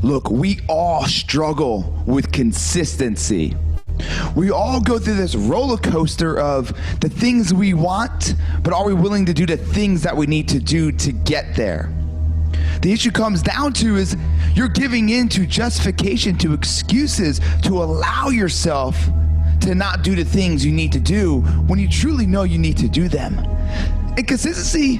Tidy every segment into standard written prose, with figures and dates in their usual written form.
Look, we all struggle with consistency. We all go through this roller coaster of the things we want, but are we willing to do the things that we need to do to get there? The issue comes down to is you're giving in to justification, to excuses, to allow yourself to not do the things you need to do when you truly know you need to do them. And consistency,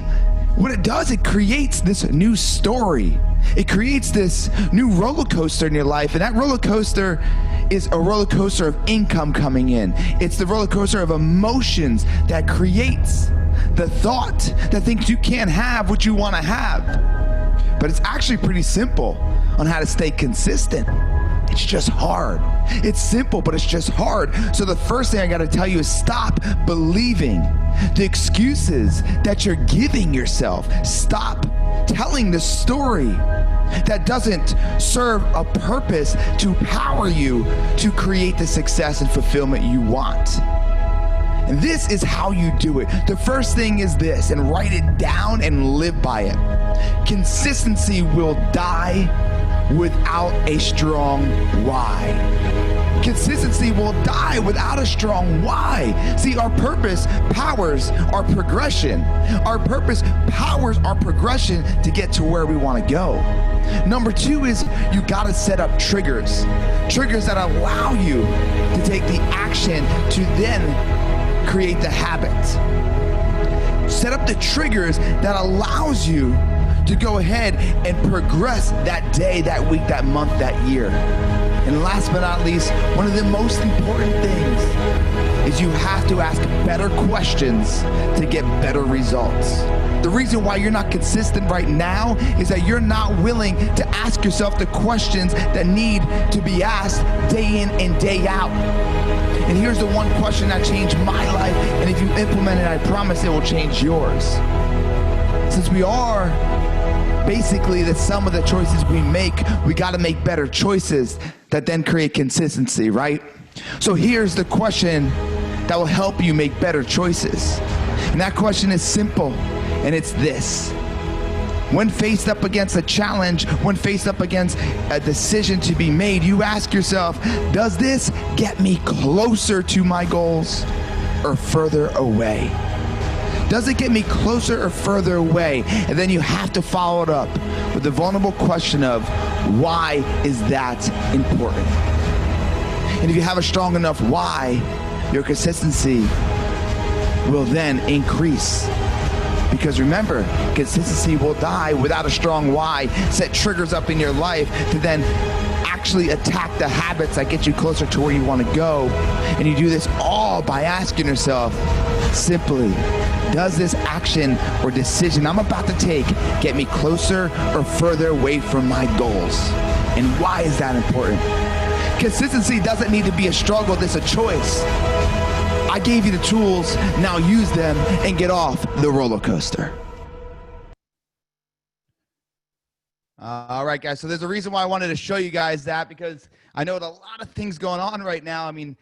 what it does, it creates this new story. It creates this new roller coaster in your life, and that roller coaster is a roller coaster of income coming in. It's the roller coaster of emotions that creates the thought that thinks you can't have what you want to have. But it's actually pretty simple on how to stay consistent. It's just hard. It's simple, but it's just hard. So the first thing I gotta tell you is stop believing the excuses that you're giving yourself. Stop telling the story that doesn't serve a purpose to power you to create the success and fulfillment you want. And this is how you do it. The first thing is this, and write it down and live by it. Consistency will die without a strong why. Consistency will die without a strong why. See, our purpose powers our progression. Our purpose powers our progression to get to where we want to go. Number two is you got to set up triggers. Triggers that allow you to take the action to then create the habit. Set up the triggers that allows you to go ahead and progress that day, that week, that month, that year. And last but not least, one of the most important things is you have to ask better questions to get better results. The reason why you're not consistent right now is that you're not willing to ask yourself the questions that need to be asked day in and day out. And here's the one question that changed my life, and if you implement it, I promise it will change yours. Since we are basically the sum of the choices we make, we got to make better choices that then create consistency, right? So here's the question that will help you make better choices. And that question is simple, and it's this. When faced up against a challenge, when faced up against a decision to be made, you ask yourself, does this get me closer to my goals or further away? Does it get me closer or further away? And then you have to follow it up with the vulnerable question of, why is that important? And if you have a strong enough why, your consistency will then increase. Because remember, consistency will die without a strong why. Set triggers up in your life to then actually attack the habits that get you closer to where you want to go. And you do this all by asking yourself simply, does this action or decision I'm about to take get me closer or further away from my goals? And why is that important? Consistency doesn't need to be a struggle, it's a choice. I gave you the tools, now use them and get off the roller coaster. All right, guys, so there's a reason why I wanted to show you guys that, because I know a lot of things going on right now. I mean,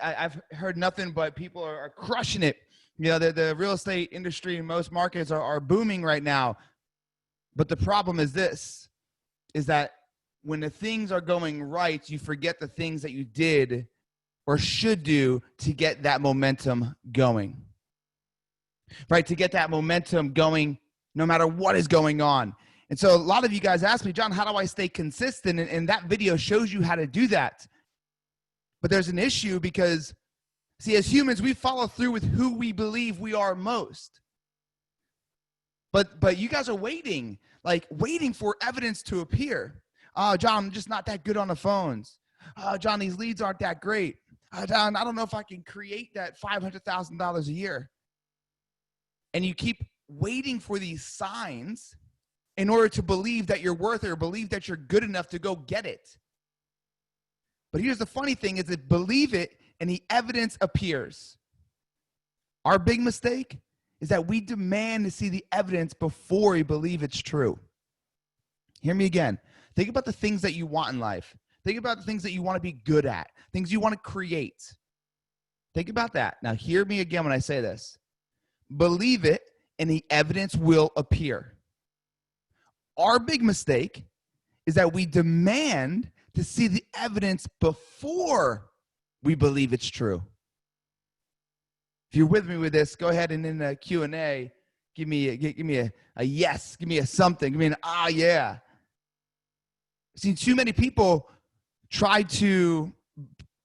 I've heard nothing but people are crushing it. You know, the real estate industry in most markets are booming right now. But the problem is this, is that when the things are going right, you forget the things that you did or should do to get that momentum going, right? To get that momentum going no matter what is going on. And so a lot of you guys ask me, John, how do I stay consistent? And that video shows you how to do that. But there's an issue because, see, as humans, we follow through with who we believe we are most. But you guys are waiting for evidence to appear. John, I'm just not that good on the phones. John, these leads aren't that great. John, I don't know if I can create that $500,000 a year. And you keep waiting for these signs in order to believe that you're worth it or believe that you're good enough to go get it. But here's the funny thing is that believe it and the evidence appears. Our big mistake is that we demand to see the evidence before we believe it's true. Hear me again. Think about the things that you want in life. Think about the things that you want to be good at, things you want to create. Think about that. Now, hear me again when I say this. Believe it, and the evidence will appear. Our big mistake is that we demand to see the evidence before we believe it's true. If you're with me with this, go ahead and in the Q&A, give me a yes, give me a something, give me an yeah. I've seen too many people try to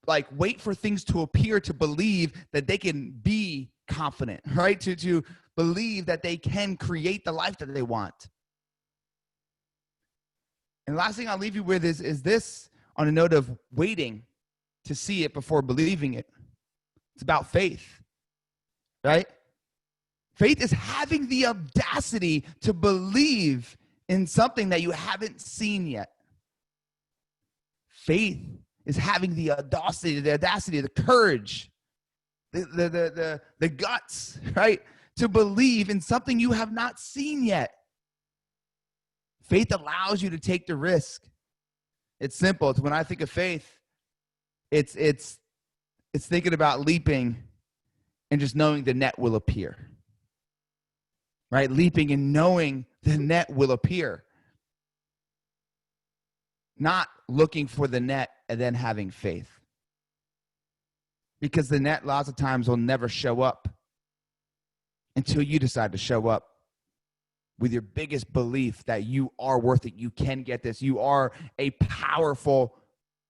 like wait for things to appear to believe that they can be confident, right? To believe that they can create the life that they want. And the last thing I'll leave you with is this, on a note of waiting to see it before believing it. It's about faith, right? Faith is having the audacity to believe in something that you haven't seen yet. Faith is having the audacity, the courage, the guts, right? To believe in something you have not seen yet. Faith allows you to take the risk. It's simple. It's when I think of faith, it's thinking about leaping and just knowing the net will appear. Right? Leaping and knowing the net will appear. Not looking for the net and then having faith. Because the net lots of times will never show up until you decide to show up with your biggest belief that you are worth it. You can get this. You are a powerful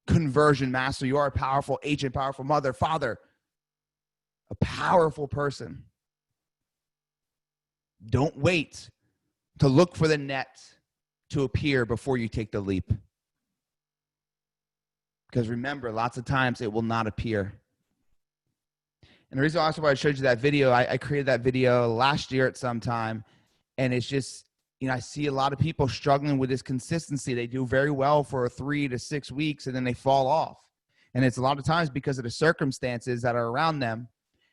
conversion master. You are a powerful agent, powerful mother, father, a powerful person. Don't wait to look for the net to appear before you take the leap. Because remember, lots of times it will not appear. And the reason also why I showed you that video, I created that video last year at some time, and it's just, I see a lot of people struggling with this consistency. They do very well for 3 to 6 weeks, and then they fall off. And it's a lot of times because of the circumstances that are around them.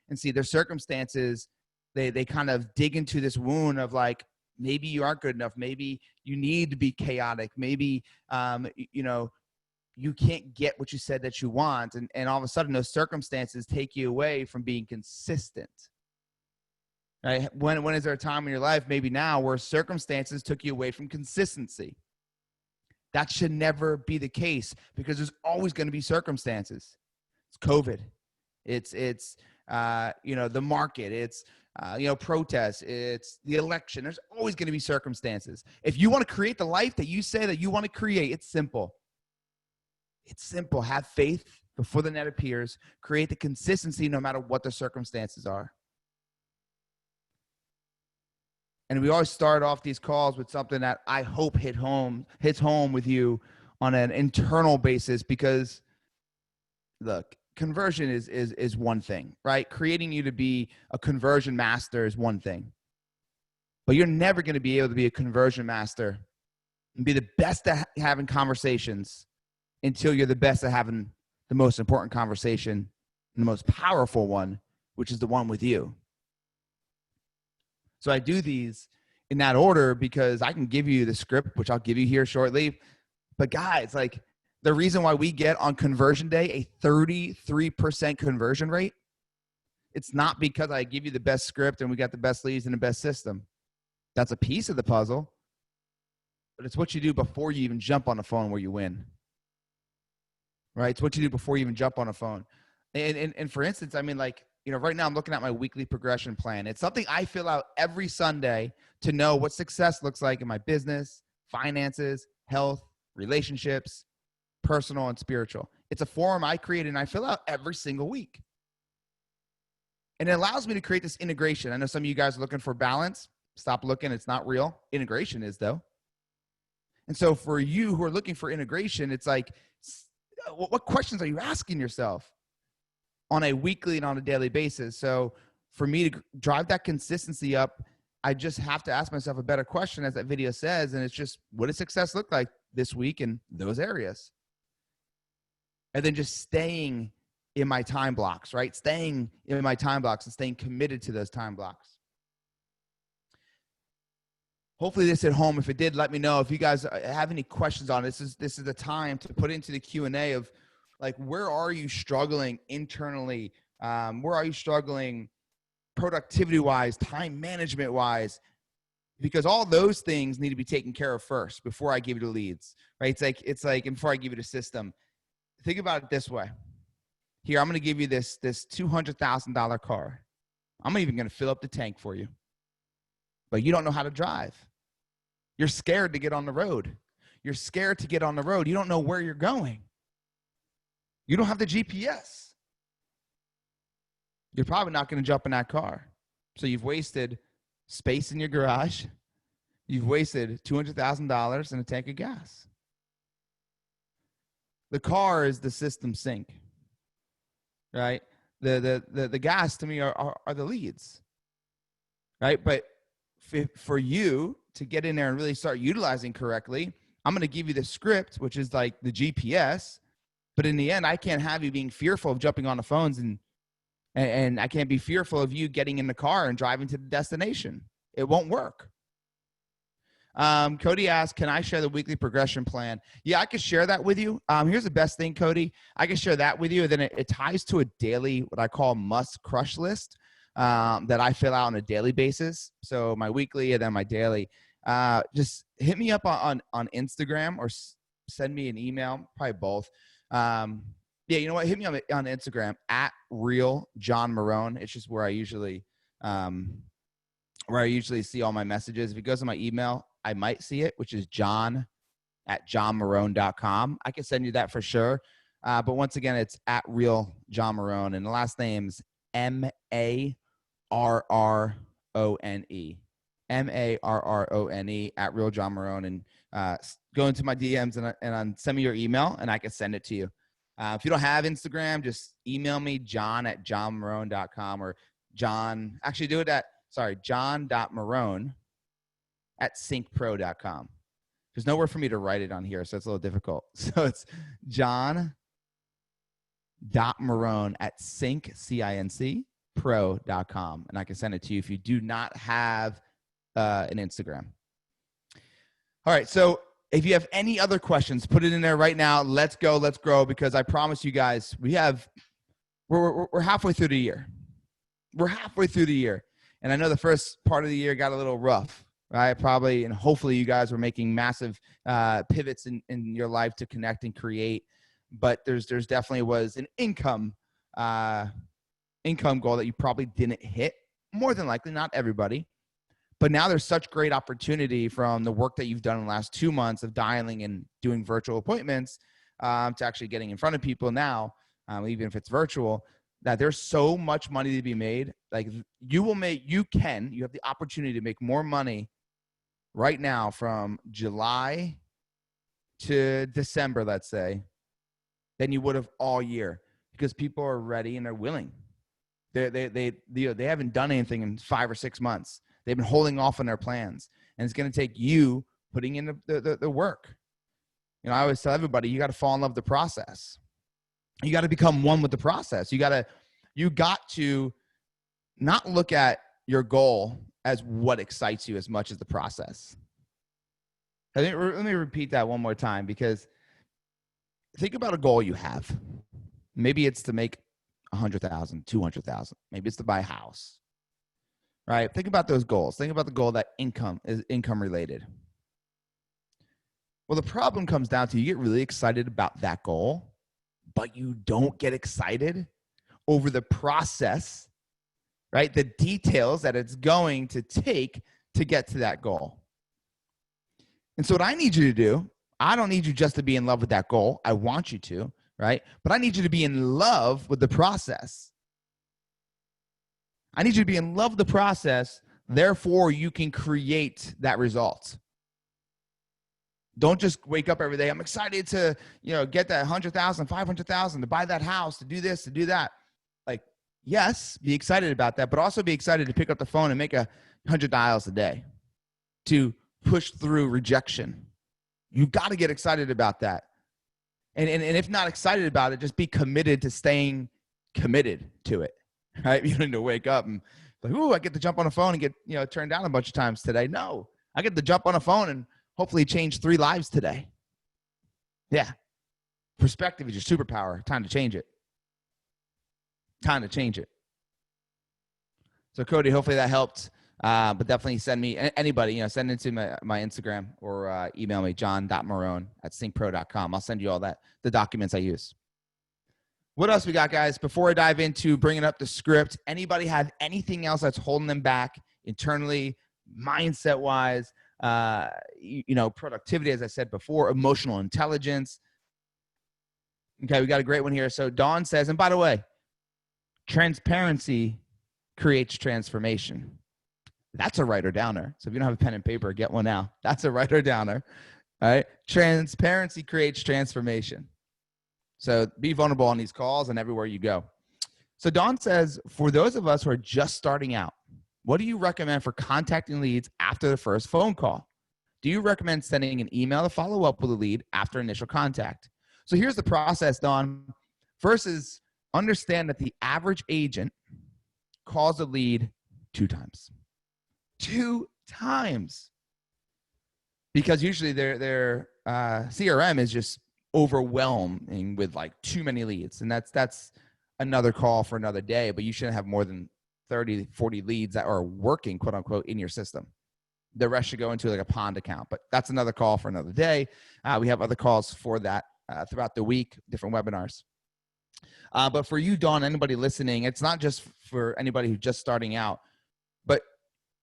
And see, their circumstances, they kind of dig into this wound of like, maybe you aren't good enough. Maybe you need to be chaotic. Maybe, you can't get what you said that you want. And all of a sudden, those circumstances take you away from being consistent. Right? When is there a time in your life, maybe now, where circumstances took you away from consistency? That should never be the case, because there's always going to be circumstances. It's COVID. It's the market. It's protests. It's the election. There's always going to be circumstances. If you want to create the life that you say that you want to create, it's simple. It's simple. Have faith before the net appears. Create the consistency no matter what the circumstances are. And we always start off these calls with something that I hope hits home with you on an internal basis, because look, conversion is one thing, right? Creating you to be a conversion master is one thing. But you're never going to be able to be a conversion master and be the best at having conversations until you're the best at having the most important conversation and the most powerful one, which is the one with you. So I do these in that order because I can give you the script, which I'll give you here shortly. But guys, like, the reason why we get on conversion day a 33% conversion rate, it's not because I give you the best script and we got the best leads and the best system. That's a piece of the puzzle. But it's what you do before you even jump on the phone where you win. Right? It's what you do before you even jump on a phone. And for instance, I mean, like, right now I'm looking at my weekly progression plan. It's something I fill out every Sunday to know what success looks like in my business, finances, health, relationships, personal and spiritual. It's a form I create and I fill out every single week. And it allows me to create this integration. I know some of you guys are looking for balance. Stop looking. It's not real. Integration is, though. And so for you who are looking for integration, it's like, what questions are you asking yourself on a weekly and on a daily basis? So for me to drive that consistency up, I just have to ask myself a better question, as that video says. And it's just, what does success look like this week in those areas? And then just staying in my time blocks, right? Staying in my time blocks and staying committed to those time blocks. Hopefully this hit home. If it did, let me know. If you guys have any questions on it, this is the time to put into the Q&A of, like, where are you struggling internally? Where are you struggling productivity-wise, time management-wise? because all those things need to be taken care of first before I give you the leads, right? It's like, and before I give you the system, think about it this way. Here, I'm going to give you this $200,000 car. I'm even going to fill up the tank for you, but you don't know how to drive. You're scared to get on the road. You're scared to get on the road. You don't know where you're going. You don't have the GPS. You're probably not going to jump in that car. So you've wasted space in your garage. You've wasted $200,000 in a tank of gas. The car is the system CINC, right? The gas to me are the leads, right? But for you to get in there and really start utilizing correctly, I'm going to give you the script, which is like the GPS. But in the end, I can't have you being fearful of jumping on the phones, and I can't be fearful of you getting in the car and driving to the destination. It won't work. Cody asked, can I share the weekly progression plan? Yeah, I could share that with you. Here's the best thing, Cody. I can share that with you. And then it ties to a daily, what I call must crush list, that I fill out on a daily basis. So my weekly and then my daily. Just hit me up on Instagram or send me an email, probably both. Yeah, you know what? Hit me on Instagram at Real John Marone. It's just where I usually see all my messages. If it goes to my email, I might see it, which is john@johnmarone.com. I can send you that for sure. But once again, it's at Real John Marone, and the last name's Marrone. Marrone at Real John Marone, and go into my DMs and send me your email, and I can send it to you. If you don't have Instagram, just email me, john@johnmarone.com, or john.marone@cincpro.com. There's nowhere for me to write it on here, so it's a little difficult. So it's john.marone@CINC, and I can send it to you if you do not have an Instagram. All right, so if you have any other questions, put it in there right now. Let's go, let's grow, because I promise you guys, we're halfway through the year. We're halfway through the year, and I know the first part of the year got a little rough, right? Probably, and hopefully you guys were making massive pivots in your life to connect and create, but there's definitely was an income goal that you probably didn't hit, more than likely, not everybody. But now there's such great opportunity from the work that you've done in the last 2 months of dialing and doing virtual appointments to actually getting in front of people now, even if it's virtual, that there's so much money to be made. Like you have the opportunity to make more money right now from July to December, let's say, than you would have all year, because people are ready and they're willing. They haven't done anything in 5 or 6 months. They've been holding off on their plans, and it's going to take you putting in the work. You know, I always tell everybody, you got to fall in love with the process. You got to become one with the process. You got to not look at your goal as what excites you as much as the process. Let me repeat that one more time, because think about a goal you have. Maybe it's to make 100,000, 200,000. Maybe it's to buy a house. Right? Think about those goals. Think about the goal that is income related. Well, the problem comes down to you get really excited about that goal, but you don't get excited over the process, right? The details that it's going to take to get to that goal. And so what I need you to do, I don't need you just to be in love with that goal. I want you to, right? But I need you to be in love with the process. I need you to be in love with the process. Therefore, you can create that result. Don't just wake up every day. I'm excited to, get that 100,000, 500,000, to buy that house, to do this, to do that. Like, yes, be excited about that, but also be excited to pick up the phone and make 100 dials a day to push through rejection. You got to get excited about that. And if not excited about it, just be committed to staying committed to it. Right? You don't need to wake up and like, ooh, I get to jump on a phone and get, turned down a bunch of times today. No, I get to jump on a phone and hopefully change 3 lives today. Yeah. Perspective is your superpower. Time to change it. Time to change it. So Cody, hopefully that helped. But definitely send me, anybody, send it to my Instagram or email me, john.marone@cincpro.com. I'll send you all the documents I use. What else we got, guys? Before I dive into bringing up the script, anybody have anything else that's holding them back internally, mindset-wise, productivity, as I said before, emotional intelligence? Okay, we got a great one here. So Dawn says, and by the way, transparency creates transformation. That's a writer-downer. So if you don't have a pen and paper, get one now. That's a writer-downer. All right? Transparency creates transformation. So be vulnerable on these calls and everywhere you go. So Dawn says, for those of us who are just starting out, what do you recommend for contacting leads after the first phone call? Do you recommend sending an email to follow up with a lead after initial contact? So here's the process, Dawn. First is understand that the average agent calls a lead 2 times. 2 times. Because usually their CRM is just overwhelming with like too many leads. And that's another call for another day, but you shouldn't have more than 30, 40 leads that are working, quote unquote, in your system. The rest should go into like a pond account, but that's another call for another day. We have other calls for that throughout the week, different webinars. But for you, Dawn, anybody listening, it's not just for anybody who's just starting out, but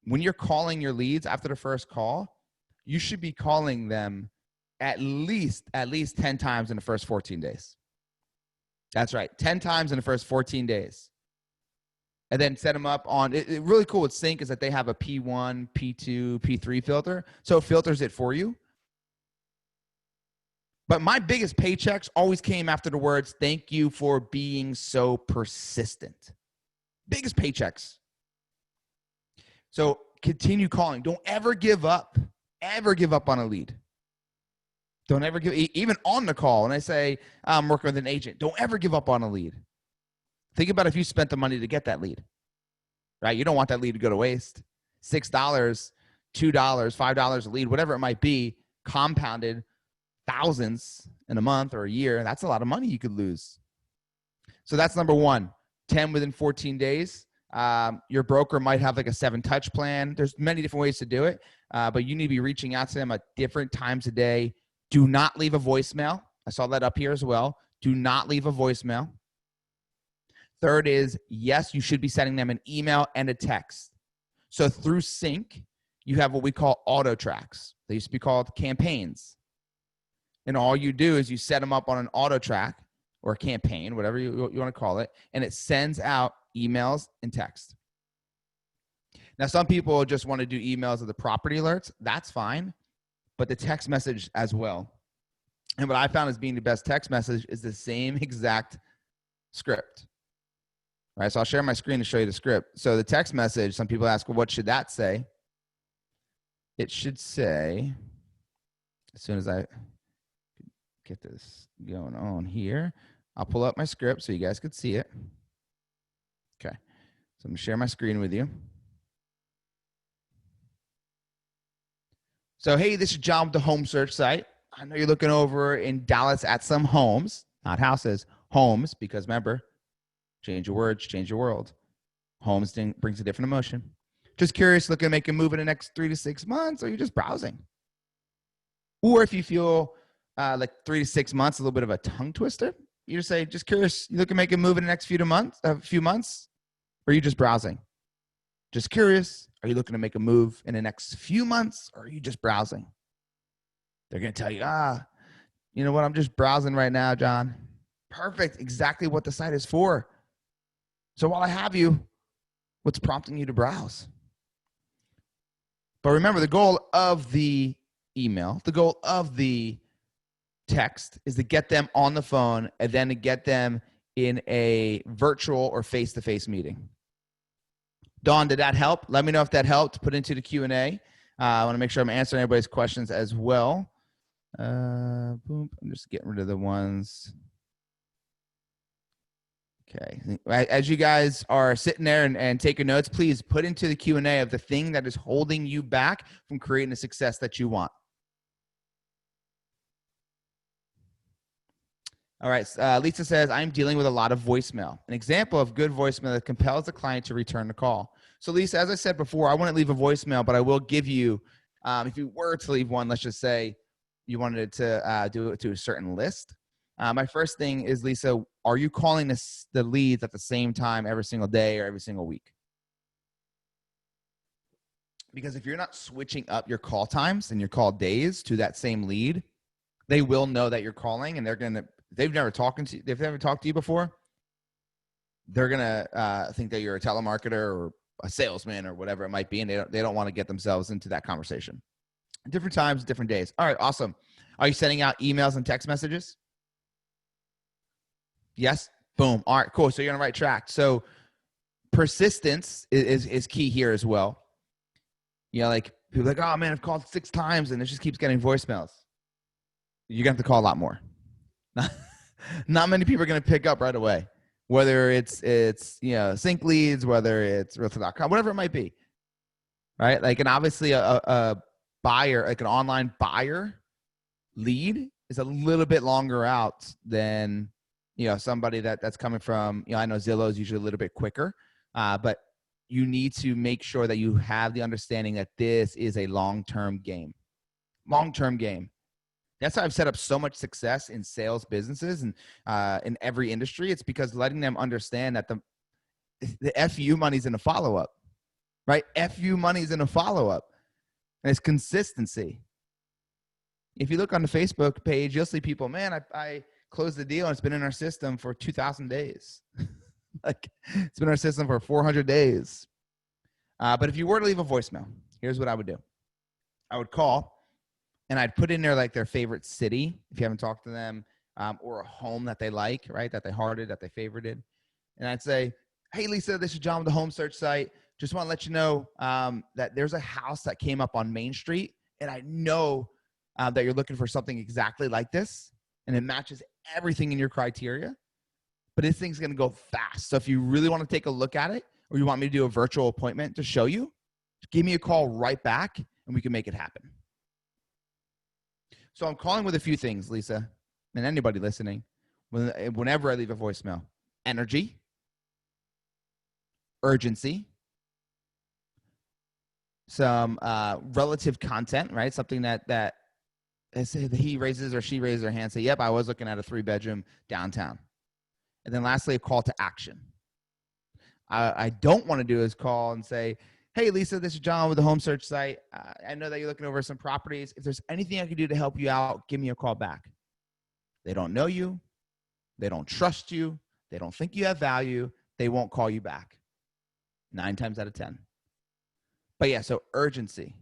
when you're calling your leads after the first call, you should be calling them at least 10 times in the first 14 days. That's right, 10 times in the first 14 days. And then set them up on, it really cool with CINC is that they have a P1, P2, P3 filter. So it filters it for you. But my biggest paychecks always came after the words, thank you for being so persistent. Biggest paychecks. So continue calling. Don't ever give up. Ever give up on a lead. Don't ever give, even on the call, when I say I'm working with an agent, don't ever give up on a lead. Think about if you spent the money to get that lead, right? You don't want that lead to go to waste. $6, $2, $5 a lead, whatever it might be, compounded thousands in a month or a year. That's a lot of money you could lose. So that's number 1, 10 within 14 days. Your broker might have like a 7-touch plan. There's many different ways to do it, but you need to be reaching out to them at different times a day. Do not leave a voicemail. I saw that up here as well. Do not leave a voicemail. Third is, yes, you should be sending them an email and a text. So through CINC, you have what we call auto tracks. They used to be called campaigns. And all you do is you set them up on an auto track or a campaign, whatever you want to call it, and it sends out emails and text. Now, some people just want to do emails of the property alerts. That's fine, but the text message as well. And what I found as being the best text message is the same exact script. All right, so I'll share my screen to show you the script. So the text message, some people ask, well, what should that say? It should say, as soon as I get this going on here, I'll pull up my script so you guys could see it. Okay, so I'm gonna share my screen with you. So, hey, this is John with the Home Search site. I know you're looking over in Dallas at some homes, not houses, homes, because remember, change your words, change your world. Homes brings a different emotion. Just curious, looking to make a move in the next 3 to 6 months, or you're just browsing? Or if you feel like 3 to 6 months, a little bit of a tongue twister, you just say, just curious, you looking to make a move in the next few months, or are you just browsing? Just curious, are you looking to make a move in the next few months, or are you just browsing? They're going to tell you, you know what, I'm just browsing right now, John. Perfect, exactly what the site is for. So while I have you, what's prompting you to browse? But remember, the goal of the email, the goal of the text is to get them on the phone and then to get them in a virtual or face-to-face meeting. Dawn, did that help? Let me know if that helped. Put into the Q&A. I want to make sure I'm answering everybody's questions as well. Boom. I'm just getting rid of the ones. Okay. As you guys are sitting there and taking notes, please put into the Q&A of the thing that is holding you back from creating the success that you want. All right. Lisa says, I'm dealing with a lot of voicemail. An example of good voicemail that compels the client to return the call. So Lisa, as I said before, I wouldn't leave a voicemail, but I will give you, if you were to leave one, let's just say you wanted to do it to a certain list. My first thing is, Lisa, are you calling the leads at the same time every single day or every single week? Because if you're not switching up your call times and your call days to that same lead, they will know that you're calling, and they've never talked to you before. They're gonna think that you're a telemarketer or a salesman or whatever it might be, and they don't want to get themselves into that conversation. Different times, different days. All right, awesome. Are you sending out emails and text messages? Yes. Boom. All right, cool. So you're on the right track. So persistence is key here as well. You know, like people are like, oh man, I've called 6 times and it just keeps getting voicemails. You're gonna have to call a lot more. Not many people are gonna pick up right away. Whether it's CINC leads, whether it's realtor.com, whatever it might be. Right? Like, and obviously a buyer, like an online buyer lead is a little bit longer out than somebody that's coming from, I know Zillow is usually a little bit quicker, but you need to make sure that you have the understanding that this is a long-term game. That's how I've set up so much success in sales businesses and in every industry. It's because letting them understand that the FU money's in a follow-up, right? FU money's in a follow-up, and it's consistency. If you look on the Facebook page, you'll see people, man, I closed the deal and it's been in our system for 2,000 days. Like, it's been in our system for 400 days. But if you were to leave a voicemail, here's what I would do. I would call and I'd put in there like their favorite city, if you haven't talked to them, or a home that they like, right? That they hearted, that they favorited. And I'd say, hey, Lisa, this is John with the home search site. Just want to let you know that there's a house that came up on Main Street. And I know that you're looking for something exactly like this. And it matches everything in your criteria. But this thing's going to go fast. So if you really want to take a look at it, or you want me to do a virtual appointment to show you, give me a call right back and we can make it happen. So I'm calling with a few things, Lisa, and anybody listening, whenever I leave a voicemail: energy, urgency, some relative content, right? Something that he raises or she raises their hand, say, yep, I was looking at a 3-bedroom downtown. And then lastly, a call to action. I don't want to do is call and say, hey, Lisa, this is John with the home search site. I know that you're looking over some properties. If there's anything I can do to help you out, give me a call back. They don't know you. They don't trust you. They don't think you have value. They won't call you back 9 times out of 10. But yeah, so urgency,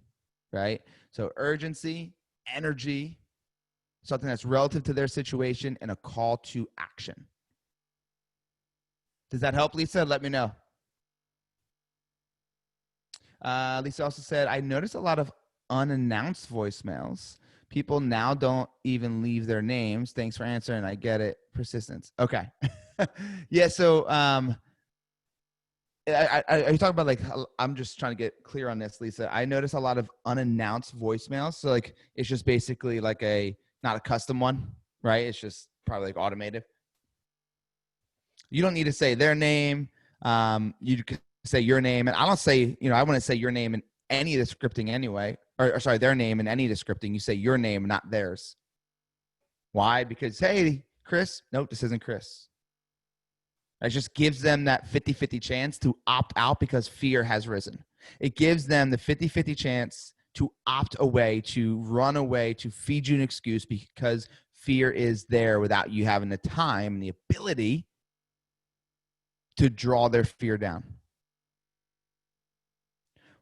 right? So urgency, energy, something that's relative to their situation, and a call to action. Does that help, Lisa? Let me know. Lisa also said, I noticed a lot of unannounced voicemails. People now don't even leave their names. Thanks for answering. I get it. Persistence. Okay. Yeah. So I talk about, like, I'm just trying to get clear on this, Lisa. I notice a lot of unannounced voicemails. So like, it's just basically like not a custom one, right? It's just probably like automated. You don't need to say their name. You can say your name. And I don't say, I wouldn't say your name in any of the scripting anyway, or sorry, their name in any of the scripting. You say your name, not theirs. Why? Because, hey, Chris. Nope, this isn't Chris. It just gives them that 50-50 chance to opt out because fear has risen. It gives them the 50-50 chance to opt away, to run away, to feed you an excuse because fear is there without you having the time and the ability to draw their fear down.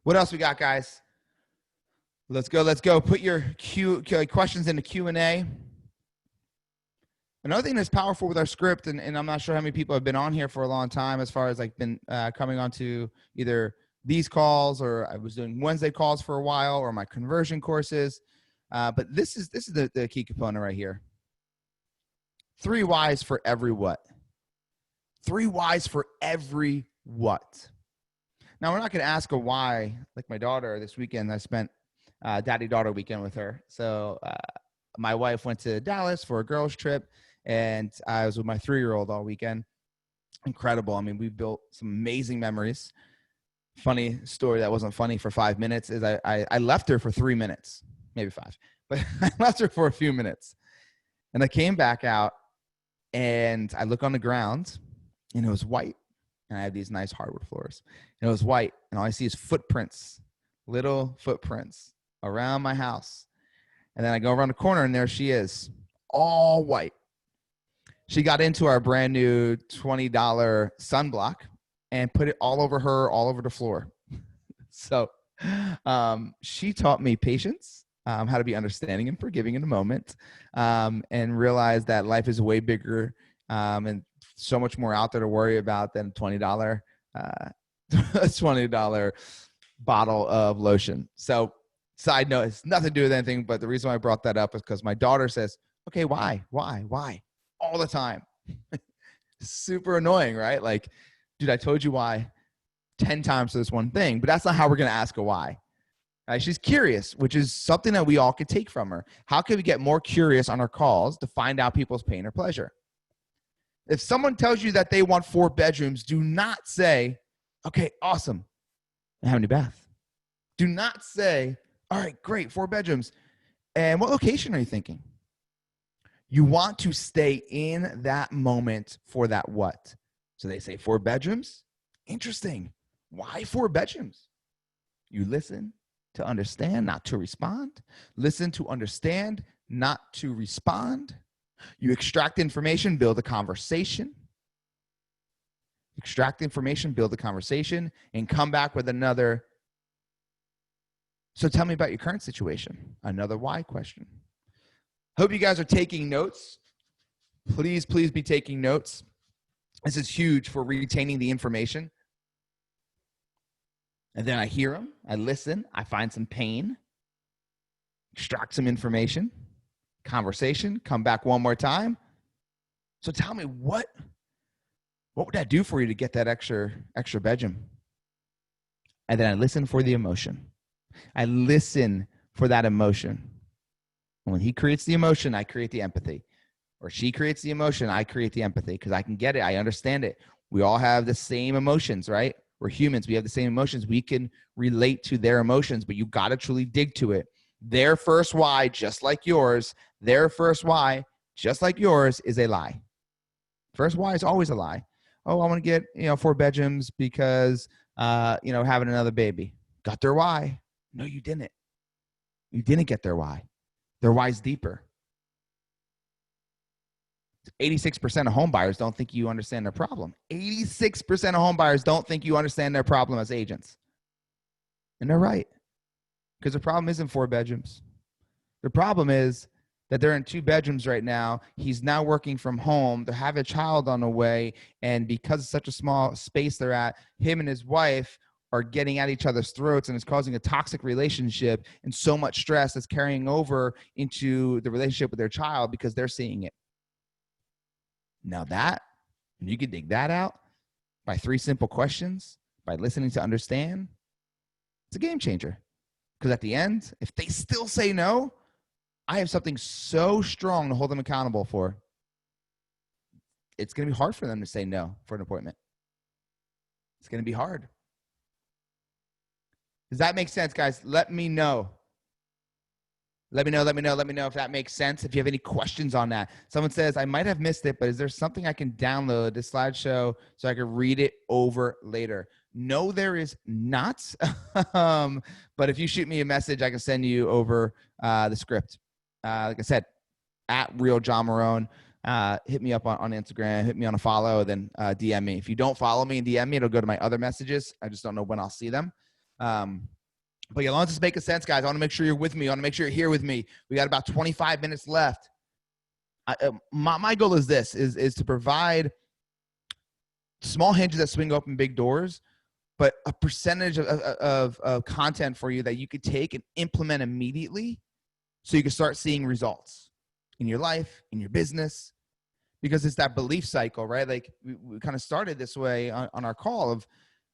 What else we got, guys? Let's go. Put your questions in the Q&A. Another thing that's powerful with our script, and I'm not sure how many people have been on here for a long time as far as like been coming onto either these calls, or I was doing Wednesday calls for a while, or my conversion courses. But this is the key component right here. 3 whys for every what. 3 whys for every what. Now, we're not going to ask a why. Like my daughter this weekend, I spent daddy-daughter weekend with her. So my wife went to Dallas for a girls' trip, and I was with my 3-year-old all weekend. Incredible. I mean, we built some amazing memories. Funny story that wasn't funny for 5 minutes is I left her for 3 minutes, maybe 5, but I left her for a few minutes. And I came back out and I look on the ground and it was white. And I have these nice hardwood floors. And it was white. And all I see is footprints, little footprints around my house. And then I go around the corner and there she is, all white. She got into our brand new $20 sunblock and put it all over her, all over the floor. So she taught me patience, how to be understanding and forgiving in the moment, and realize that life is way bigger and so much more out there to worry about than $20 $20 bottle of lotion. So side note, it's nothing to do with anything, but the reason why I brought that up is because my daughter says, okay, why? All the time. Super annoying, right? Like, dude, I told you why 10 times for this one thing, but that's not how we're going to ask her why. Right? She's curious, which is something that we all could take from her. How can we get more curious on our calls to find out people's pain or pleasure? If someone tells you that they want 4 bedrooms, do not say, okay, awesome, and have a new bath. Do not say, all right, great, 4 bedrooms. And what location are you thinking? You want to stay in that moment for that what? So they say 4 bedrooms. Interesting. Why 4 bedrooms? You listen to understand, not to respond. Listen to understand, not to respond. You extract information, build a conversation. Extract information, build a conversation, and come back with another. So tell me about your current situation. Another why question. Hope you guys are taking notes. Please be taking notes. This is huge for retaining the information. And then I hear them, I listen, I find some pain, extract some information, conversation, come back one more time. So tell me, what would that do for you to get that extra bedroom? And then I listen for the emotion. I listen for that emotion. When he creates the emotion, I create the empathy. Or she creates the emotion, I create the empathy because I can get it. I understand it. We all have the same emotions, right? We're humans. We have the same emotions. We can relate to their emotions, but you got to truly dig to it. Their first why, just like yours, their first why, just like yours, is a lie. First why is always a lie. Oh, I want to get 4 bedrooms because having another baby. Got their why. No, you didn't. You didn't get their why. Their why is deeper. 86% of home buyers don't think you understand their problem. 86% of home buyers don't think you understand their problem as agents. And they're right. Because the problem isn't 4 bedrooms. The problem is that they're in 2 bedrooms right now. He's now working from home. They have a child on the way. And because it's such a small space they're at, him and his wife are getting at each other's throats, and it's causing a toxic relationship and so much stress that's carrying over into the relationship with their child because they're seeing it. Now that, and you can dig that out by 3 simple questions, by listening to understand, it's a game changer. Because at the end, if they still say no, I have something so strong to hold them accountable for. It's going to be hard for them to say no for an appointment. It's going to be hard. Does that make sense, guys? Let me know. Let me know if that makes sense. If you have any questions on that. Someone says, I might have missed it, but is there something I can download this slideshow so I can read it over later? No, there is not. But if you shoot me a message, I can send you over the script. Like I said, at Real John Marone. Hit me up on Instagram. Hit me on a follow, then DM me. If you don't follow me and DM me, it'll go to my other messages. I just don't know when I'll see them. But yeah, as long as it's making sense, guys, I want to make sure you're with me. I want to make sure you're here with me. We got about 25 minutes left. My goal is this, is to provide small hinges that swing open big doors, but a percentage of content for you that you could take and implement immediately so you can start seeing results in your life, in your business, because it's that belief cycle, right? Like we kind of started this way on our call of,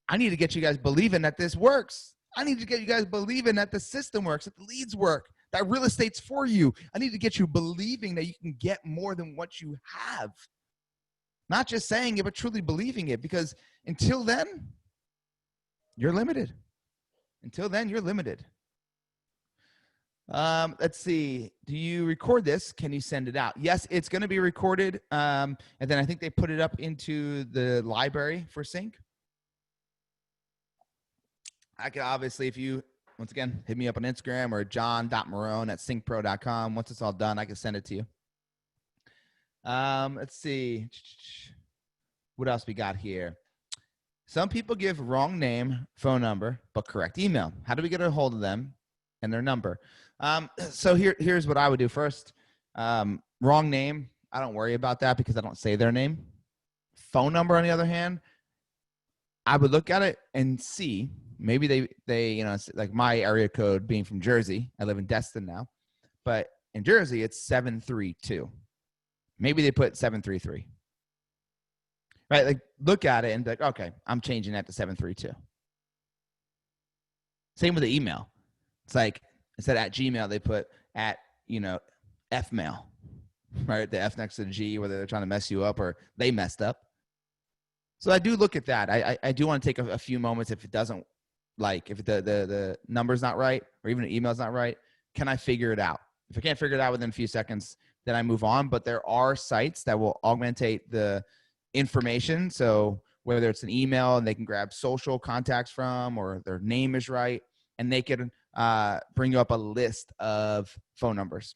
I need to get you guys believing that this works. I need to get you guys believing that the system works, that the leads work, That real estate's for you. I need to get you believing that you can get more than what you have. Not just saying it, but truly believing it, because until then, you're limited. Until then, you're limited. Let's see. Do you record this? Can you send it out? Yes, it's going to be recorded. And then I think they put it up into the library for CINC. I can obviously, if you, once again, hit me up on Instagram or john.marone@cincpro.com. Once it's all done, I can send it to you. Let's see. What else we got here? Some people give wrong name, phone number, but correct email. How do we get a hold of them and their number? So here's what I would do first. Wrong name, I don't worry about that because I don't say their name. Phone number, on the other hand, I would look at it and see. Maybe they you know, like my area code being from Jersey. I live in Destin now, but in Jersey it's 732. Maybe they put 733. Right? Like, look at it and be like, okay, I'm changing that to 732. Same with the email. It's like, instead at Gmail, they put at, Fmail, right? The F next to the G, whether they're trying to mess you up or they messed up. So I do look at that. I do want to take a few moments if it doesn't, like, if the number's not right or even the email's not right, can I figure it out? If I can't figure it out within a few seconds, then I move on. But there are sites that will augmentate the information. So whether it's an email and they can grab social contacts from, or their name is right, and they can bring you up a list of phone numbers.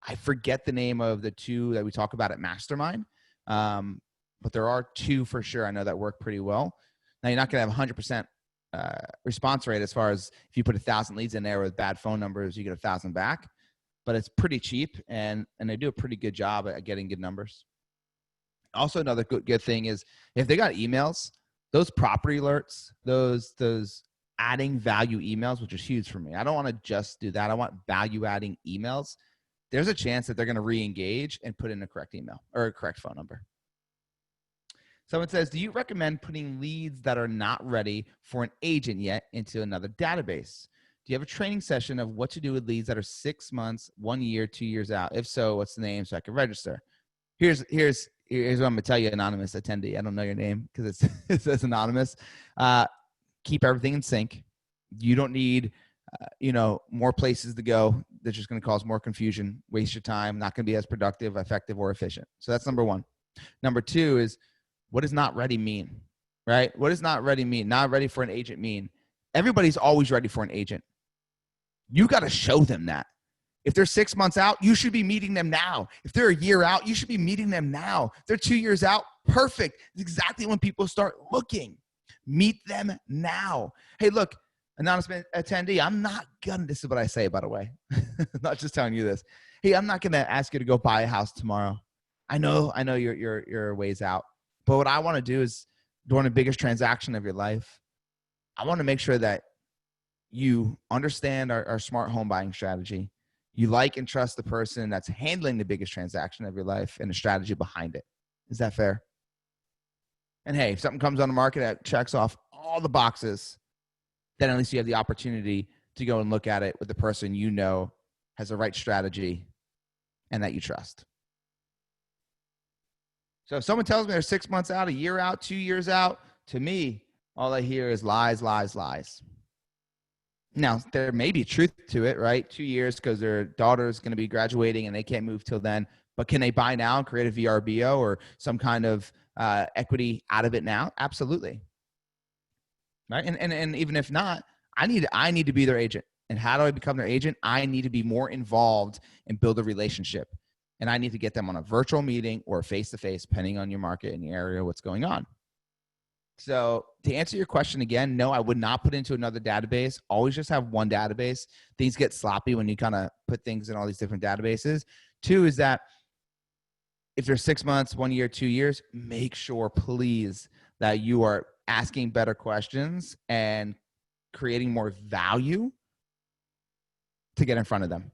I forget the name of the two that we talk about at Mastermind, but there are two for sure I know that work pretty well. Now, you're not going to have 100% response rate as far as if you put 1,000 leads in there with bad phone numbers, you get 1,000 back, but it's pretty cheap, and they do a pretty good job at getting good numbers. Also, another good thing is if they got emails, those property alerts, those adding value emails, which is huge for me. I don't want to just do that. I want value adding emails. There's a chance that they're going to re-engage and put in a correct email or a correct phone number. Someone says, do you recommend putting leads that are not ready for an agent yet into another database? Do you have a training session of what to do with leads that are 6 months, 1 year, 2 years out? If so, what's the name so I can register? Here's what I'm going to tell you, anonymous attendee. I don't know your name because it says anonymous. Keep everything in sync. You don't need, more places to go. That's just going to cause more confusion, waste your time, not going to be as productive, effective, or efficient. So that's number one. Number two is, what does not ready mean, right? What does not ready mean? Not ready for an agent mean? Everybody's always ready for an agent. You got to show them that. If they're 6 months out, you should be meeting them now. If they're a year out, you should be meeting them now. If they're 2 years out, perfect. It's exactly when people start looking. Meet them now. Hey, look, anonymous attendee, I'm not gonna, this is what I say, by the way. I'm not just telling you this. Hey, I'm not gonna ask you to go buy a house tomorrow. I know you're ways out. But what I want to do is, during the biggest transaction of your life, I want to make sure that you understand our smart home buying strategy. You like and trust the person that's handling the biggest transaction of your life and the strategy behind it. Is that fair? And hey, if something comes on the market that checks off all the boxes, then at least you have the opportunity to go and look at it with the person you know has the right strategy and that you trust. So if someone tells me they're 6 months out, a year out, 2 years out, to me, all I hear is lies, lies, lies. Now, there may be truth to it, right? 2 years because their daughter's going to be graduating and they can't move till then. But can they buy now and create a VRBO or some kind of equity out of it now? Absolutely. Right? And even if not, I need to be their agent. And how do I become their agent? I need to be more involved and build a relationship. And I need to get them on a virtual meeting or face-to-face, depending on your market and your area, what's going on. So to answer your question again, no, I would not put into another database. Always just have one database. Things get sloppy when you kind of put things in all these different databases. Two is that if they're 6 months, 1 year, 2 years, make sure, please, that you are asking better questions and creating more value to get in front of them.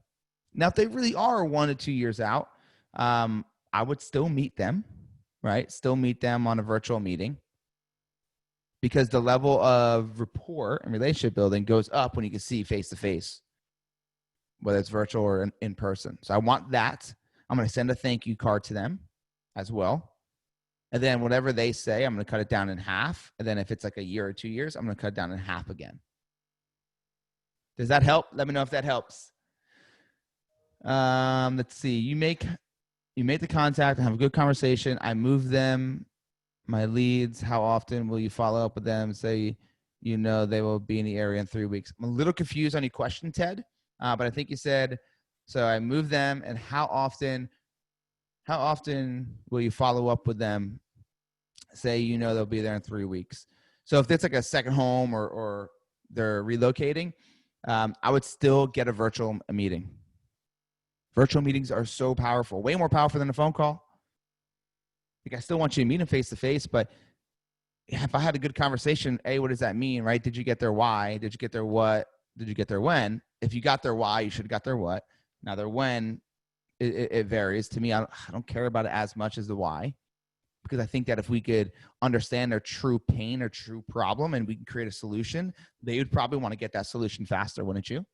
Now, if they really are 1 to 2 years out, I would still meet them, right? Still meet them on a virtual meeting, because the level of rapport and relationship building goes up when you can see face to face. whether it's virtual or in person. So I want that. I'm going to send a thank you card to them as well. And then whatever they say, I'm going to cut it down in half. And then if it's like a year or 2 years, I'm going to cut it down in half again. Does that help? Let me know if that helps. Let's see. You make the contact and have a good conversation. I move them, my leads. How often will you follow up with them? Say, they will be in the area in 3 weeks. I'm a little confused on your question, Ted. But I think you said, so I move them, and how often will you follow up with them? Say, they'll be there in 3 weeks. So if it's like a second home or they're relocating, I would still get a virtual meeting. Virtual meetings are so powerful, way more powerful than a phone call. Like, I still want you to meet them face to face, but if I had a good conversation, A, what does that mean, right? Did you get their why? Did you get their what? Did you get their when? If you got their why, you should have got their what. Now, their when, it varies. To me, I don't care about it as much as the why, because I think that if we could understand their true pain or true problem and we can create a solution, they would probably want to get that solution faster, wouldn't you?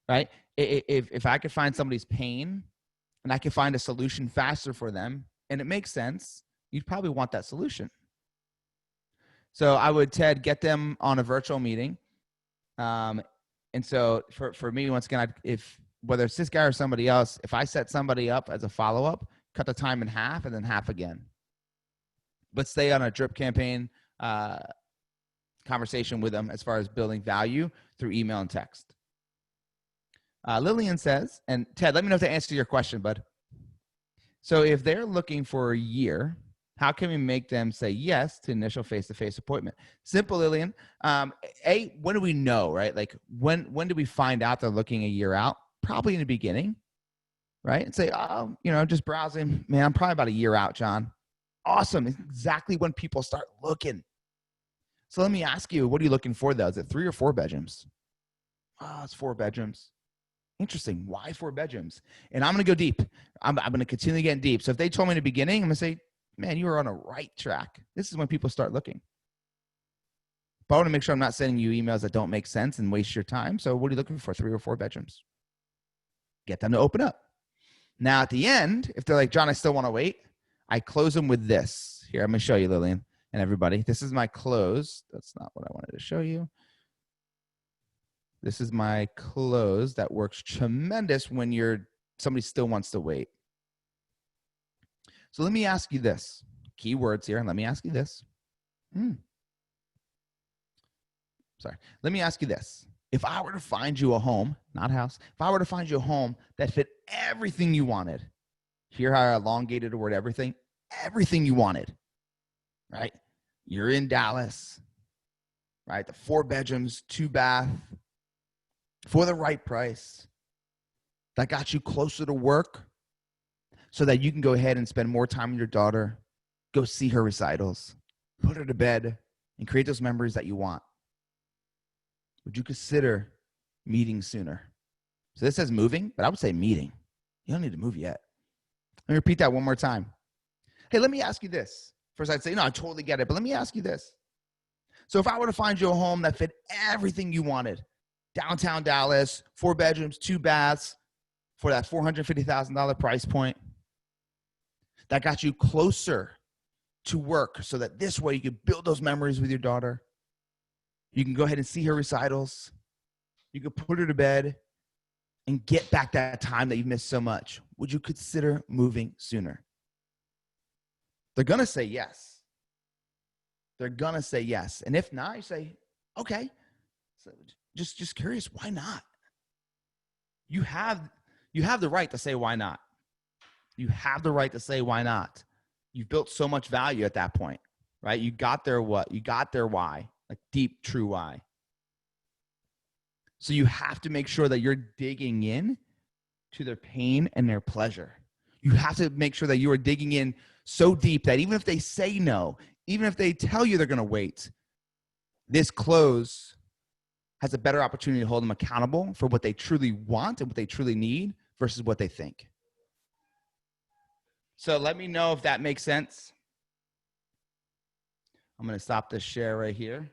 Right? If I could find somebody's pain and I could find a solution faster for them, and it makes sense, you'd probably want that solution. So I would, Ted, get them on a virtual meeting. And so for me, once again, whether it's this guy or somebody else, if I set somebody up as a follow-up, cut the time in half and then half again. But stay on a drip campaign conversation with them as far as building value through email and text. Lillian says, and Ted, let me know if that answers your question, bud. So if they're looking for a year, how can we make them say yes to initial face-to-face appointment? Simple, Lillian. When do we know, right? Like when do we find out they're looking a year out? Probably in the beginning, right? And say, just browsing. Man, I'm probably about a year out, John. Awesome. It's exactly when people start looking. So let me ask you, what are you looking for though? Is it 3 or 4 bedrooms? Oh, it's 4 bedrooms. Interesting. Why 4 bedrooms? And I'm going to go deep. I'm going to continue getting deep. So if they told me in the beginning, I'm going to say, man, you are on a right track. This is when people start looking. But I want to make sure I'm not sending you emails that don't make sense and waste your time. So what are you looking for? 3 or 4 bedrooms. Get them to open up. Now at the end, if they're like, John, I still want to wait, I close them with this. Here, I'm going to show you, Lillian and everybody. This is my close. That's not what I wanted to show you. This is my close that works tremendous when somebody still wants to wait. So let me ask you this. Keywords here. Let me ask you this. Let me ask you this. If I were to find you a home, not a house, if I were to find you a home that fit everything you wanted, hear how I elongated the word everything you wanted, right? You're in Dallas, right? The 4 bedrooms, 2 bath, for the right price, that got you closer to work so that you can go ahead and spend more time with your daughter, go see her recitals, put her to bed, and create those memories that you want. Would you consider meeting sooner? So this says moving, but I would say meeting. You don't need to move yet. Let me repeat that one more time. Hey, let me ask you this. First, I'd say, no, I totally get it, but let me ask you this. So if I were to find you a home that fit everything you wanted, downtown Dallas, 4 bedrooms, 2 baths, for that $450,000 price point, that got you closer to work so that this way you could build those memories with your daughter. You can go ahead and see her recitals. You could put her to bed and get back that time that you've missed so much. Would you consider moving sooner? They're going to say yes. They're going to say yes. And if not, you say, okay. So just curious, why not? You have the right to say why not. You have the right to say why not. You've built so much value at that point, right? You got their what? You got their why, like deep, true why. So you have to make sure that you're digging in to their pain and their pleasure. You have to make sure that you are digging in so deep that even if they say no, even if they tell you they're going to wait, this close has a better opportunity to hold them accountable for what they truly want and what they truly need versus what they think. So let me know if that makes sense. I'm going to stop this share right here.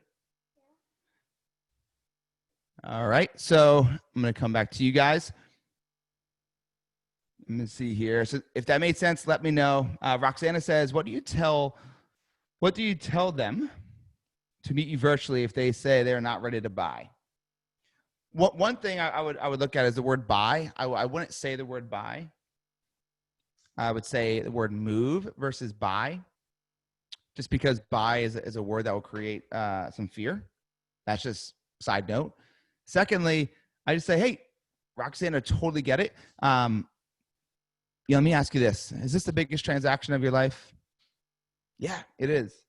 All right. So I'm going to come back to you guys. Let me see here. So if that made sense, let me know. Roxana says, what do you tell them to meet you virtually if they say they're not ready to buy? One thing I would look at is the word buy. I wouldn't say the word buy. I would say the word move versus buy, just because buy is a word that will create some fear. That's just side note. Secondly, I just say, hey, Roxana, totally get it. Let me ask you this. Is this the biggest transaction of your life? Yeah, it is.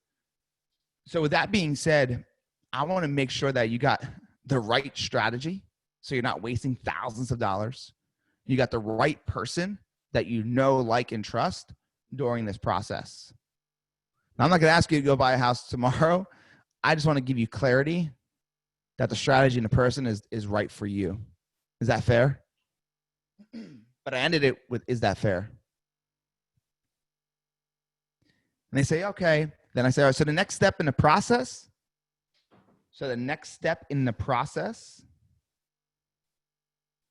So with that being said, I want to make sure that you got the right strategy so you're not wasting thousands of dollars. You got the right person that you know, like, and trust during this process. Now, I'm not going to ask you to go buy a house tomorrow. I just want to give you clarity that the strategy and the person is right for you. Is that fair? But I ended it with, is that fair? And they say, okay. Then I say, all right, so the next step in the process. So the next step in the process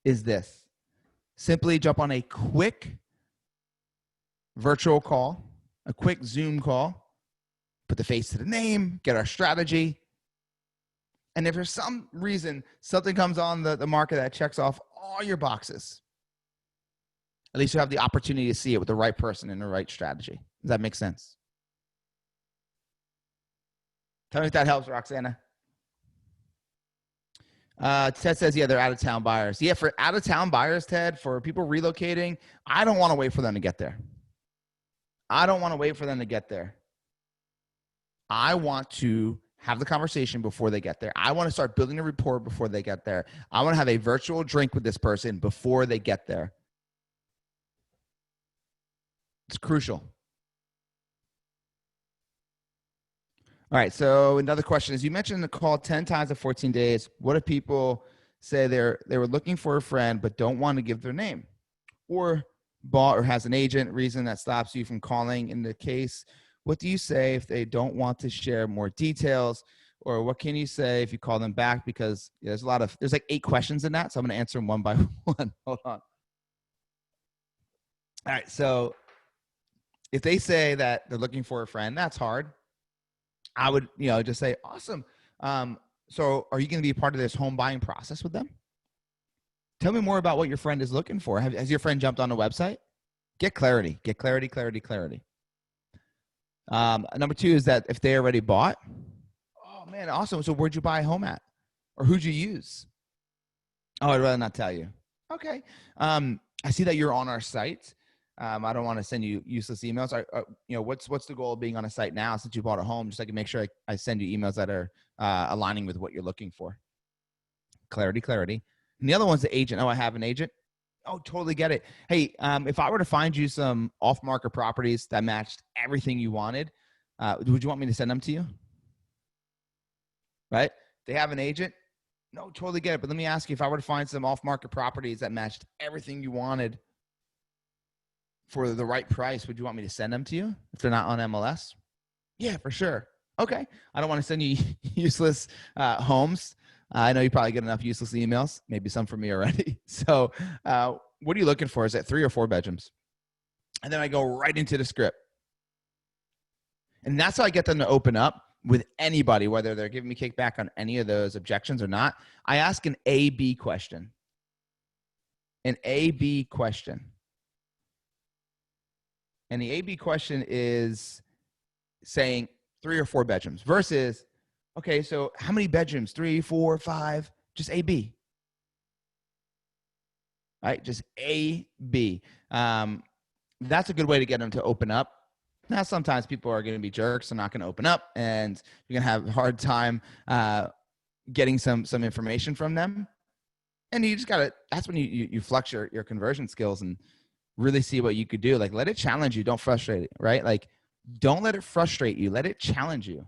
is this. Simply jump on a quick virtual call, a quick Zoom call, put the face to the name, get our strategy. And if for some reason something comes on the market that checks off all your boxes, at least you have the opportunity to see it with the right person and the right strategy. Does that make sense? Tell me if that helps, Roxana. Ted says, yeah, they're out-of-town buyers. Yeah, for out-of-town buyers, Ted, for people relocating, I don't want to wait for them to get there. I don't want to wait for them to get there. I want to have the conversation before they get there. I want to start building a rapport before they get there. I want to have a virtual drink with this person before they get there. It's crucial. All right, so another question is, you mentioned the call 10 times in 14 days. What if people say they were looking for a friend but don't want to give their name, or bought or has an agent, reason that stops you from calling in the case? What do you say if they don't want to share more details, or what can you say if you call them back? Because there's like 8 questions in that, so I'm going to answer them one by one. Hold on. All right, so if they say that they're looking for a friend, that's hard. I would, just say, awesome. So are you going to be a part of this home buying process with them? Tell me more about what your friend is looking for. Has your friend jumped on the website? Get clarity. Get clarity, clarity, clarity. Number 2 is that if they already bought, oh man, awesome. So where'd you buy a home at? Or who'd you use? Oh, I'd rather not tell you. Okay. I see that you're on our site. I don't want to send you useless emails. What's the goal of being on a site now since you bought a home? Just so I can make sure I send you emails that are aligning with what you're looking for. Clarity, clarity. And the other one's the agent. Oh, I have an agent. Oh, totally get it. Hey, if I were to find you some off-market properties that matched everything you wanted, would you want me to send them to you? Right? They have an agent. No, totally get it. But let me ask you, if I were to find some off-market properties that matched everything you wanted for the right price, would you want me to send them to you if they're not on MLS? Yeah, for sure. Okay. I don't want to send you useless homes. I know you probably get enough useless emails, maybe some from me already. So what are you looking for? Is it 3 or 4 bedrooms? And then I go right into the script. And that's how I get them to open up with anybody, whether they're giving me kickback on any of those objections or not. I ask an A-B question. An A-B question. And the A-B question is saying 3 or 4 bedrooms versus, okay, so how many bedrooms? 3, 4, 5, just A-B. All right, just A-B. That's a good way to get them to open up. Now, sometimes people are going to be jerks and not going to open up, and you're going to have a hard time getting some information from them. And you just got to, that's when you flex your conversion skills and really see what you could do. Like, let it challenge you. Don't frustrate it, right? Like, don't let it frustrate you. Let it challenge you.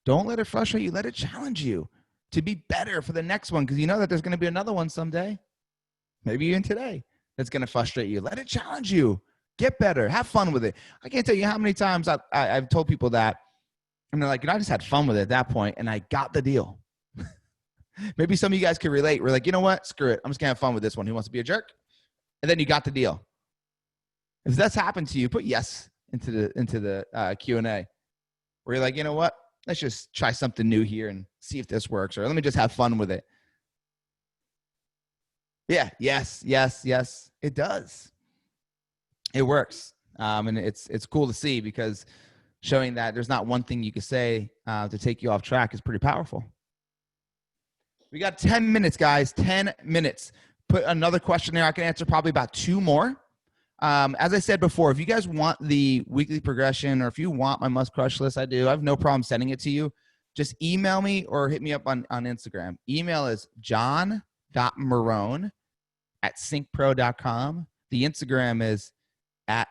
Don't let it frustrate you. Let it challenge you to be better for the next one, because you know that there's going to be another one someday, maybe even today, that's going to frustrate you. Let it challenge you. Get better. Have fun with it. I can't tell you how many times I've told people that, and they're like, I just had fun with it at that point, and I got the deal. Maybe some of you guys can relate. We're like, you know what? Screw it. I'm just going to have fun with this one. Who wants to be a jerk? And then you got the deal. If that's happened to you, put yes into the Q&A. Where you're like, you know what? Let's just try something new here and see if this works. Or let me just have fun with it. Yeah, yes. It does. It works. And it's cool to see, because showing that there's not one thing you can say to take you off track is pretty powerful. We got 10 minutes, guys. 10 minutes. Put another question there. I can answer probably about 2 more. As I said before, if you guys want the weekly progression, or if you want my must crush list, I do. I have no problem sending it to you. Just email me or hit me up on Instagram. Email is john.marone@cincpro.com. The Instagram is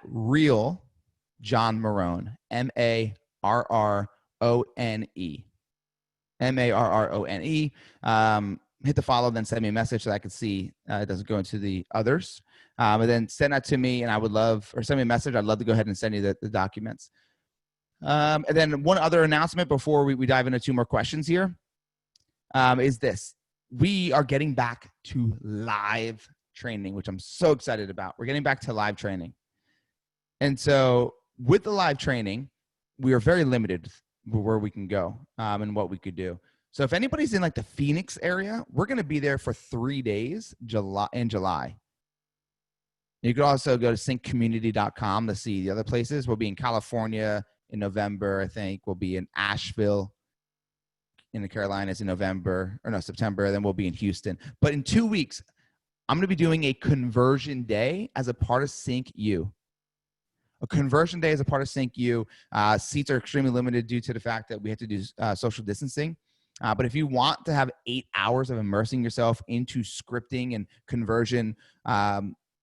@real John Marone, MARRONE. MARRONE. Hit the follow, then send me a message so I can see it doesn't go into the others. And then send that to me, and I would love, or send me a message. I'd love to go ahead and send you the documents. And then one other announcement before we dive into 2 more questions here is this. We are getting back to live training, which I'm so excited about. We're getting back to live training. And so with the live training, we are very limited where we can go and what we could do. So if anybody's in like the Phoenix area, we're going to be there for 3 days in July. You could also go to cincommunity.com to see the other places. We'll be in California in November, I think. We'll be in Asheville in the Carolinas in September. Then we'll be in Houston. But in 2 weeks, I'm going to be doing a conversion day as a part of CINC-U. A conversion day as a part of CINC-U. Seats are extremely limited due to the fact that we have to do social distancing. But if you want to have 8 hours of immersing yourself into scripting and conversion,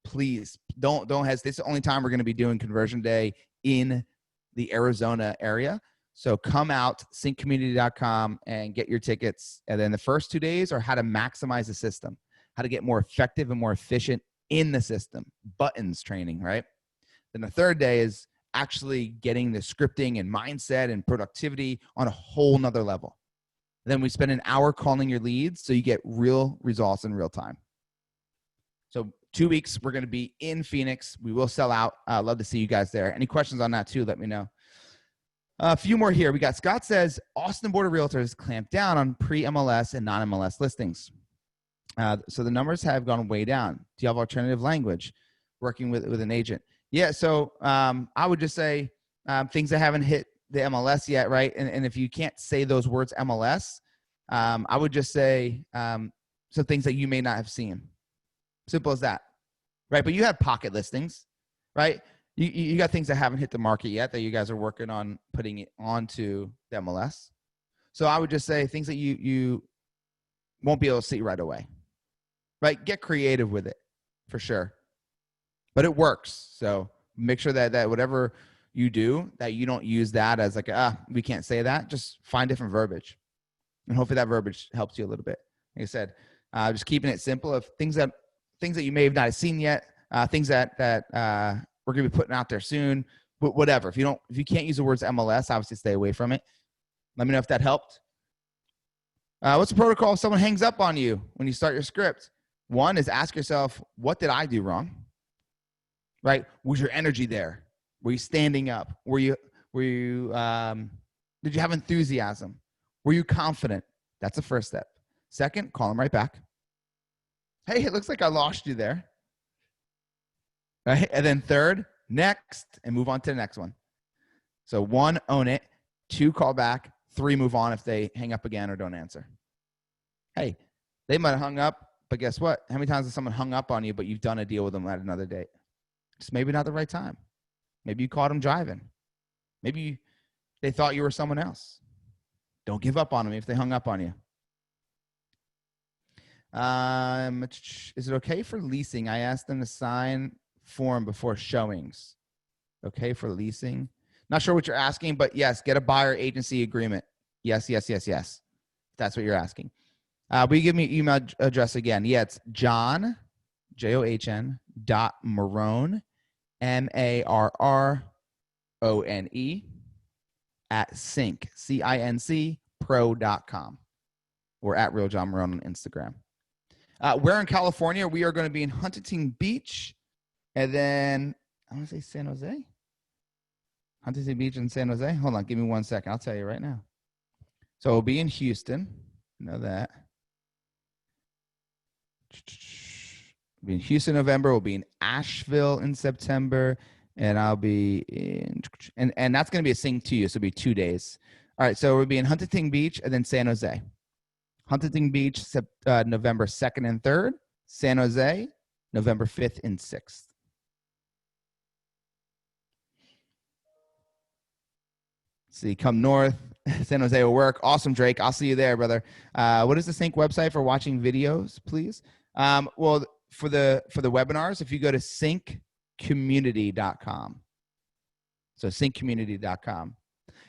please don't hesitate. It's the only time we're going to be doing conversion day in the Arizona area. So come out, cincommunity.com, and get your tickets. And then the first 2 days are how to maximize the system, how to get more effective and more efficient in the system, buttons training, right? Then the third day is actually getting the scripting and mindset and productivity on a whole nother level. Then we spend an hour calling your leads so you get real results in real time. So 2 weeks, we're going to be in Phoenix. We will sell out. I'd love to see you guys there. Any questions on that too, let me know. A few more here. We got Scott says, Austin Board of Realtors clamped down on pre-MLS and non-MLS listings. So the numbers have gone way down. Do you have alternative language working with an agent? Yeah, so I would just say things that haven't hit the MLS yet, right? And if you can't say those words MLS, I would just say some things that you may not have seen. Simple as that, right? But you have pocket listings, right? You got things that haven't hit the market yet that you guys are working on putting it onto the MLS. So I would just say things that you won't be able to see right away, right? Get creative with it for sure. But it works. So make sure that whatever you do, that you don't use that as like, we can't say that. Just find different verbiage. And hopefully that verbiage helps you a little bit. Like I said, just keeping it simple of things that you may have not seen yet, things that we're going to be putting out there soon, whatever. If you can't use the words MLS, obviously stay away from it. Let me know if that helped. What's the protocol if someone hangs up on you when you start your script? One is ask yourself, what did I do wrong? Right? Was your energy there? Were you standing up? Did you have enthusiasm? Were you confident? That's the first step. Second, call them right back. Hey, it looks like I lost you there. Right? And then third, next, and move on to the next one. So 1, own it. 2, call back. 3, move on if they hang up again or don't answer. Hey, they might have hung up, but guess what? How many times has someone hung up on you, but you've done a deal with them at another date? It's maybe not the right time. Maybe you caught them driving. Maybe they thought you were someone else. Don't give up on them if they hung up on you. Is it okay for leasing? I asked them to sign form before showings. Okay for leasing? Not sure what you're asking, but yes, get a buyer agency agreement. Yes. That's what you're asking. Will you give me email address again? Yeah, it's John, JOHN, .Marone, MARRONE, @CINC, CINC, pro.com. or at Real John Marone on Instagram. Where in California? We are going to be in Huntington Beach, and then I want to say San Jose. Huntington Beach and San Jose. Hold on, give me 1 second. I'll tell you right now. So we'll be in Houston. Know that. We'll be in Houston in November. We'll be in Asheville in September, and I'll be in and that's going to be a CINC 2, so it'll be 2 days. All right, so we'll be in Huntington Beach and then San Jose. Huntington Beach, November 2nd and 3rd. San Jose, November 5th and 6th. See, come north. San Jose will work. Awesome, Drake. I'll see you there, brother. What is the CINC website for watching videos, please? Well, for the webinars, if you go to cincommunity.com. So cincommunity.com.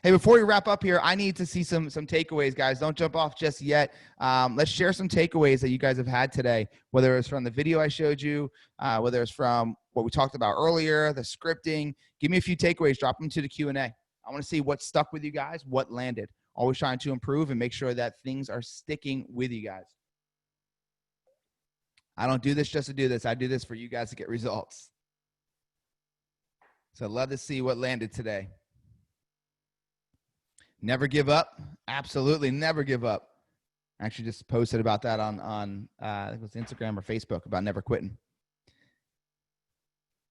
Hey, before we wrap up here, I need to see some takeaways, guys. Don't jump off just yet. Let's share some takeaways that you guys have had today, whether it's from the video I showed you, whether it's from what we talked about earlier, the scripting. Give me a few takeaways. Drop them to the Q&A. I want to see what stuck with you guys, what landed. Always trying to improve and make sure that things are sticking with you guys. I don't do this just to do this. I do this for you guys to get results. So I'd love to see what landed today. Never give up. Absolutely never give up. I actually just posted about that on I think it was Instagram or Facebook about never quitting.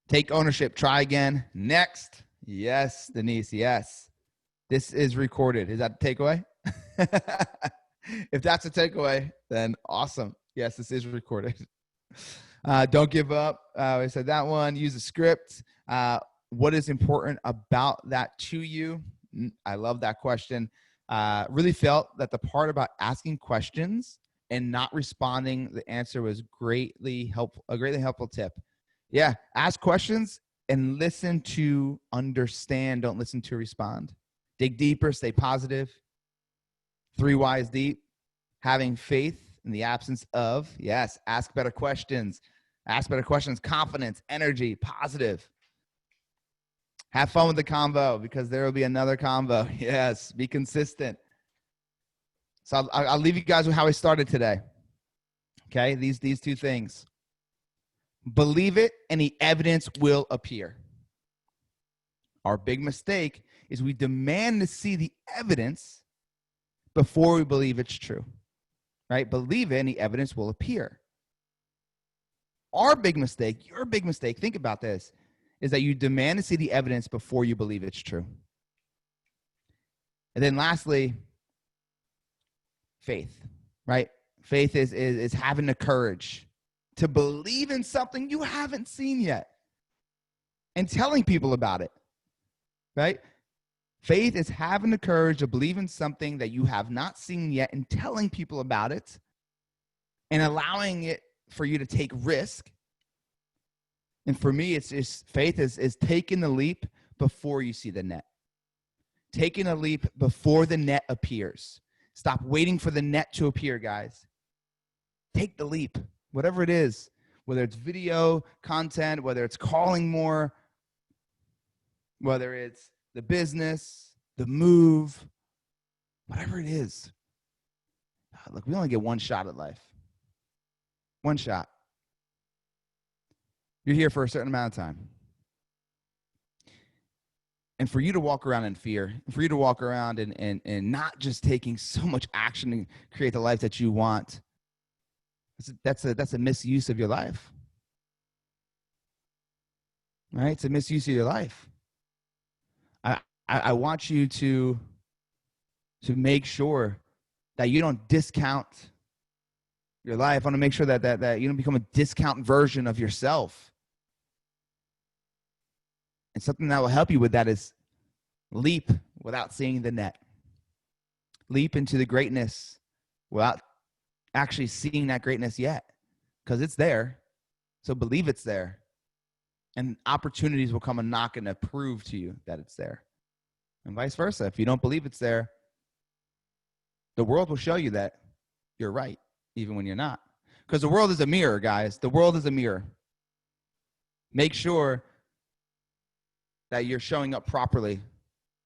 Take ownership. Try again. Next. Yes, Denise. Yes. This is recorded. Is that the takeaway? If that's a takeaway, then awesome. Yes, this is recorded. Don't give up. I said that one. Use a script. What is important about that to you? I love that question. Really felt that the part about asking questions and not responding, the answer was greatly helpful. A greatly helpful tip. Yeah, ask questions and listen to understand. Don't listen to respond. Dig deeper. Stay positive. 3 Whys deep. Having faith in the absence of. Yes, ask better questions. Ask better questions. Confidence, energy, positive. Have fun with the convo because there will be another convo. Yes, be consistent. So I'll leave you guys with how I started today. Okay, these 2 things. Believe it and the evidence will appear. Our big mistake is we demand to see the evidence before we believe it's true. Right? Believe it and the evidence will appear. Our big mistake, your big mistake, think about this, is that you demand to see the evidence before you believe it's true. And then lastly, faith, right? Faith is having the courage to believe in something you haven't seen yet and telling people about it, right? Faith is having the courage to believe in something that you have not seen yet and telling people about it and allowing it for you to take risk. And for me, it's just faith is taking the leap before you see the net. Taking a leap before the net appears. Stop waiting for the net to appear, guys. Take the leap, whatever it is, whether it's video content, whether it's calling more, whether it's the business, the move, whatever it is. Look, we only get one shot at life. One shot. You're here for a certain amount of time. And for you to walk around in fear, for you to walk around and not just taking so much action to create the life that you want, that's a misuse of your life. Right? It's a misuse of your life. I want you to make sure that you don't discount your life. I want to make sure that you don't become a discount version of yourself. And something that will help you with that is leap without seeing the net. Leap into the greatness without actually seeing that greatness yet, because it's there. So believe it's there. And opportunities will come a knocking to prove to you that it's there. And vice versa. If you don't believe it's there, the world will show you that you're right, even when you're not. Because the world is a mirror, guys. The world is a mirror. Make sure that you're showing up properly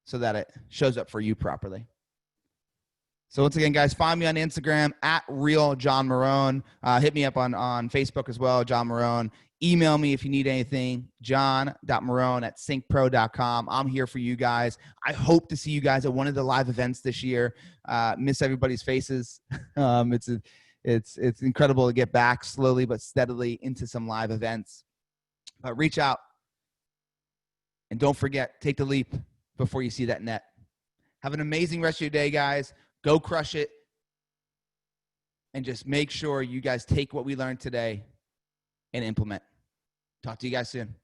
so that it shows up for you properly. So once again, guys, find me on Instagram at Real John Marone. Hit me up on Facebook as well, John Marone. Email me if you need anything, john.marone@cincpro.com. I'm here for you guys. I hope to see you guys at one of the live events this year. Miss everybody's faces. It's incredible to get back slowly but steadily into some live events. But reach out. And don't forget, take the leap before you see that net. Have an amazing rest of your day, guys. Go crush it. And just make sure you guys take what we learned today and implement. Talk to you guys soon.